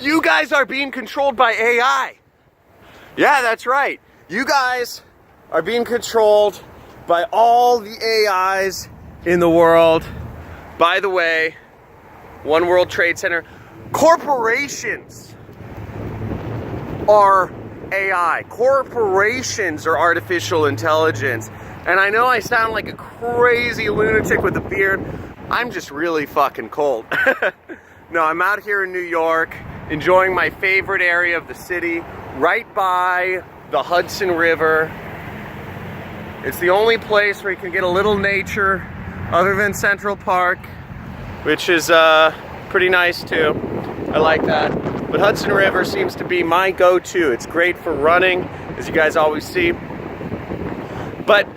You guys are being controlled by AI. Yeah, that's right. You guys are being controlled by all the AIs in the world. By the way, One World Trade Center, corporations are AI. Corporations are artificial intelligence. And I know I sound like a crazy lunatic with a beard. I'm just really fucking cold. No, I'm out here in New York, enjoying my favorite area of the city, right by the Hudson River. It's the only place where you can get a little nature other than Central Park, which is pretty nice too. I like that. But Hudson River seems to be my go-to. It's great for running, as you guys always see. But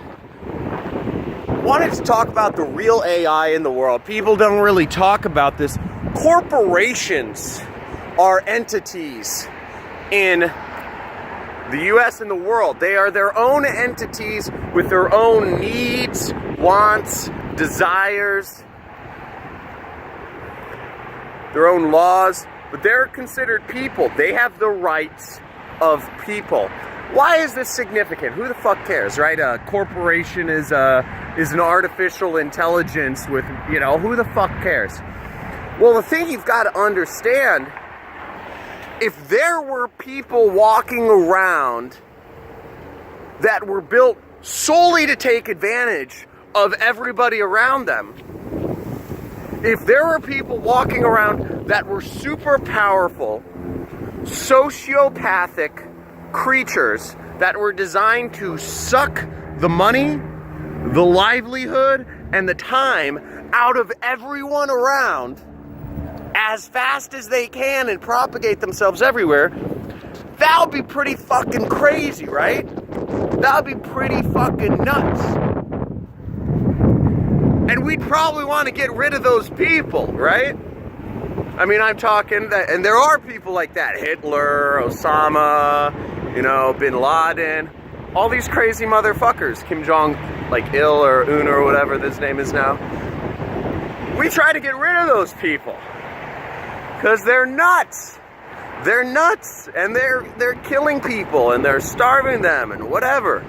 wanted to talk about the real AI in the world. People don't really talk about this. Corporations are entities in the US and the world. They are their own entities with their own needs, wants, desires, their own laws, but they're considered people. They have the rights of people. Why is this significant? Who the fuck cares, right? A corporation is an artificial intelligence with, you know, who the fuck cares? Well, the thing you've got to understand, if there were people walking around that were built solely to take advantage of everybody around them, if there were people walking around that were super powerful, sociopathic creatures that were designed to suck the money, the livelihood, and the time out of everyone around as fast as they can and propagate themselves everywhere, that would be pretty fucking crazy, right? That would be pretty fucking nuts. And we'd probably want to get rid of those people, right? I mean, I'm talking, and there are people like that. Hitler, Osama, you know, Bin Laden, all these crazy motherfuckers. Kim Jong-il or Un or whatever his name is now. We try to get rid of those people. Because they're nuts. They're nuts. And they're killing people and they're starving them and whatever.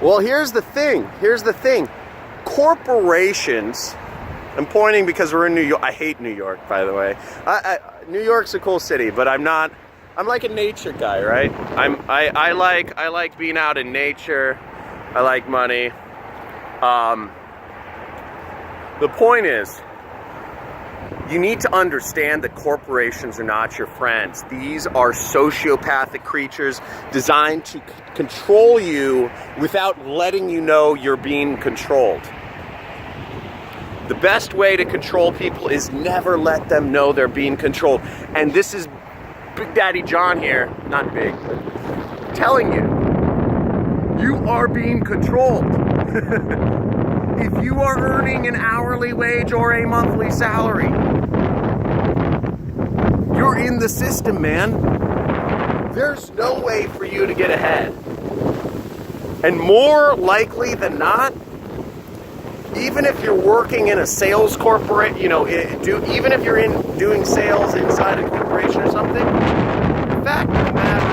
Well, here's the thing. Here's the thing. Corporations, I'm pointing because we're in New York. I hate New York, by the way. New York's a cool city, but I'm like a nature guy, right? I like being out in nature. I like money. The point is, you need to understand that corporations are not your friends. These are sociopathic creatures designed to control you without letting you know you're being controlled. The best way to control people is never let them know they're being controlled. And this is Big Daddy John here, not big, but telling you, you are being controlled. If you are earning an hourly wage or a monthly salary, you're in the system, man. There's no way for you to get ahead. And more likely than not, even if you're working in a sales corporate, you know, even if you're doing sales inside a corporation or something, the fact of the matter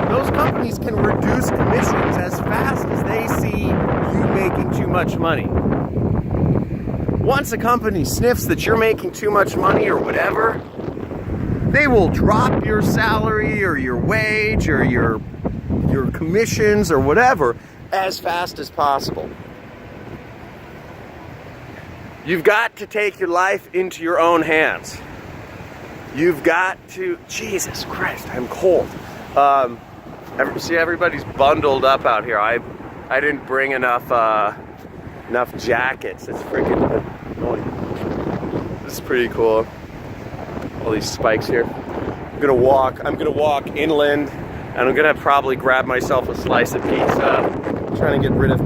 is, those companies can reduce commissions as fast as they see you making too much money. Once a company sniffs that you're making too much money or whatever, they will drop your salary or your wage or your commissions or whatever as fast as possible. You've got to take your life into your own hands. You've got to, Jesus Christ, I'm cold. See, everybody's bundled up out here. I didn't bring enough jackets. It's freaking, this is pretty cool. All these spikes here. I'm gonna walk inland, and I'm gonna probably grab myself a slice of pizza. I'm trying to get rid of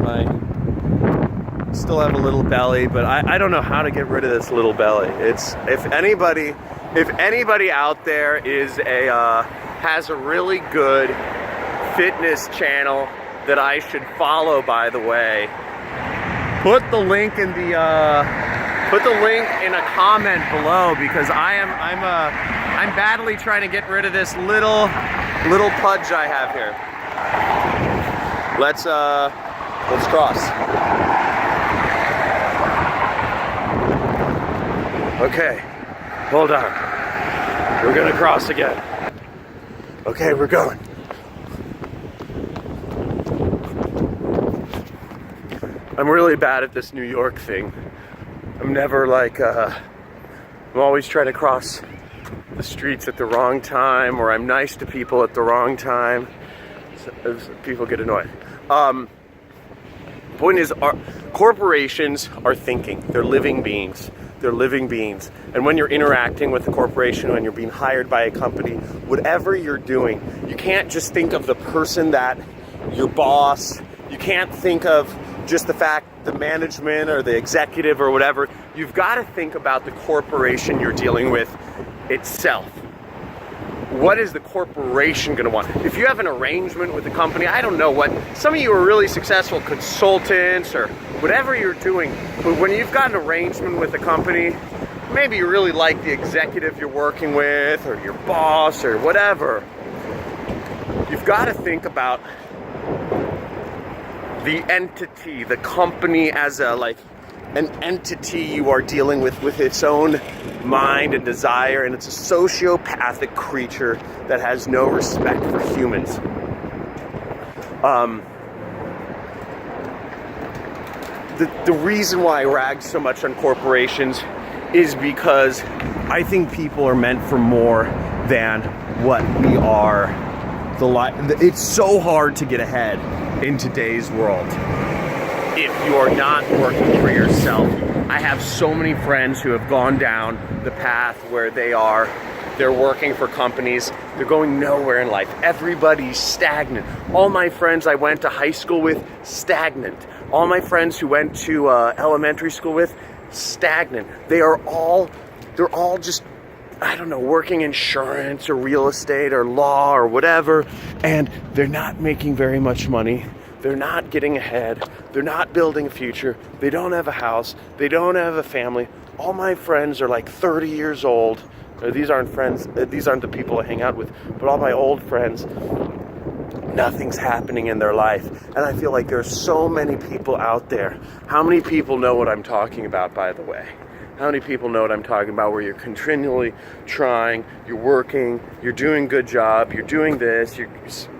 still have a little belly, but I don't know how to get rid of this little belly. If anybody out there has a really good fitness channel that I should follow, by the way, put the link in the Put the link in a comment below because I'm badly trying to get rid of this little pudge I have here. Let's cross. Okay, hold on. We're gonna cross again. Okay, we're going. I'm really bad at this New York thing. I'm never like, I'm always trying to cross the streets at the wrong time, or I'm nice to people at the wrong time. So people get annoyed. Point is, corporations are thinking. They're living beings. They're living beings. And when you're interacting with a corporation, when you're being hired by a company, whatever you're doing, you can't just think of the person that your boss, you can't think of just the fact the management or the executive or whatever. You've got to think about the corporation you're dealing with itself. What is the corporation going to want? If you have an arrangement with the company, I don't know what, some of you are really successful consultants or whatever you're doing, but when you've got an arrangement with the company, maybe you really like the executive you're working with or your boss or whatever, you've got to think about the entity, the company as an entity you are dealing with its own mind and desire, and it's a sociopathic creature that has no respect for humans. The reason why I rag so much on corporations is because I think people are meant for more than what we are. It's so hard to get ahead in today's world if you are not working for yourself. I have so many friends who have gone down the path where they're working for companies. They're going nowhere in life. Everybody's stagnant. All my friends I went to high school with, stagnant. All my friends who went to elementary school with, stagnant. They're all just, I don't know, working insurance or real estate or law or whatever, and they're not making very much money. They're not getting ahead. They're not building a future. They don't have a house. They don't have a family. All my friends are like 30 years old. These aren't friends. These aren't the people I hang out with. But all my old friends, nothing's happening in their life. And I feel like there's so many people out there. How many people know what I'm talking about, by the way? How many people know what I'm talking about, where you're continually trying, you're working, you're doing a good job, you're doing this, you're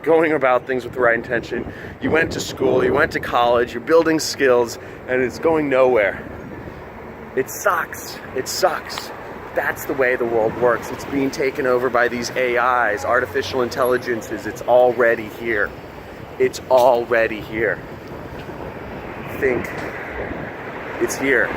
going about things with the right intention, you went to school, you went to college, you're building skills, and it's going nowhere. It sucks. It sucks. That's the way the world works. It's being taken over by these AIs, artificial intelligences. It's already here. It's already here. Think it's here.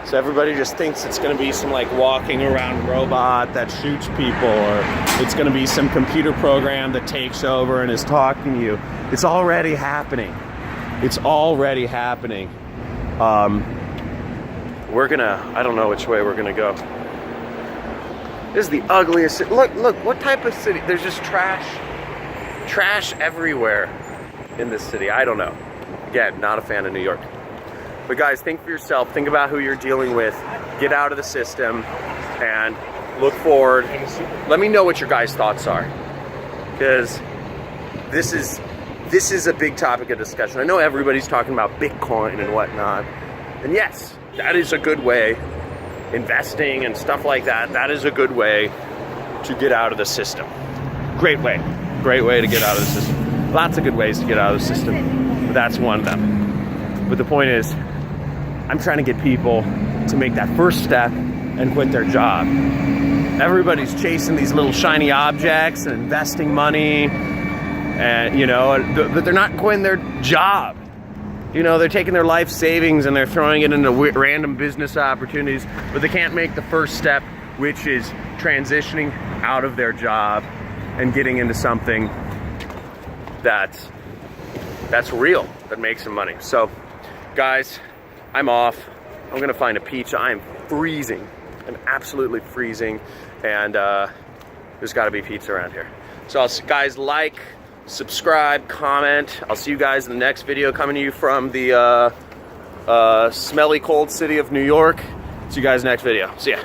So everybody just thinks it's going to be some like walking around robot that shoots people, or it's going to be some computer program that takes over and is talking to you. It's already happening. It's already happening. I don't know which way we're going to go. This is the ugliest city. Look, what type of city? There's just trash everywhere in this city. I don't know. Again, not a fan of New York. But guys, think for yourself. Think about who you're dealing with. Get out of the system and look forward. Let me know what your guys' thoughts are, because this is a big topic of discussion. I know everybody's talking about Bitcoin and whatnot, and yes, that is a good way. Investing and stuff like that, that is a good way to get out of the system. Great way to get out of the system. Lots of good ways to get out of the system, but that's one of them. But the point is, I'm trying to get people to make that first step and quit their job. Everybody's chasing these little shiny objects and investing money, and but they're not quitting their job. They're taking their life savings and they're throwing it into random business opportunities, but they can't make the first step, which is transitioning out of their job and getting into something that's real, that makes some money. So, guys, I'm off. I'm gonna find a pizza. I'm freezing. I'm absolutely freezing, and there's gotta be pizza around here. So guys, like, subscribe, comment. I'll see you guys in the next video, coming to you from the smelly, cold city of New York. See you guys next video. See ya.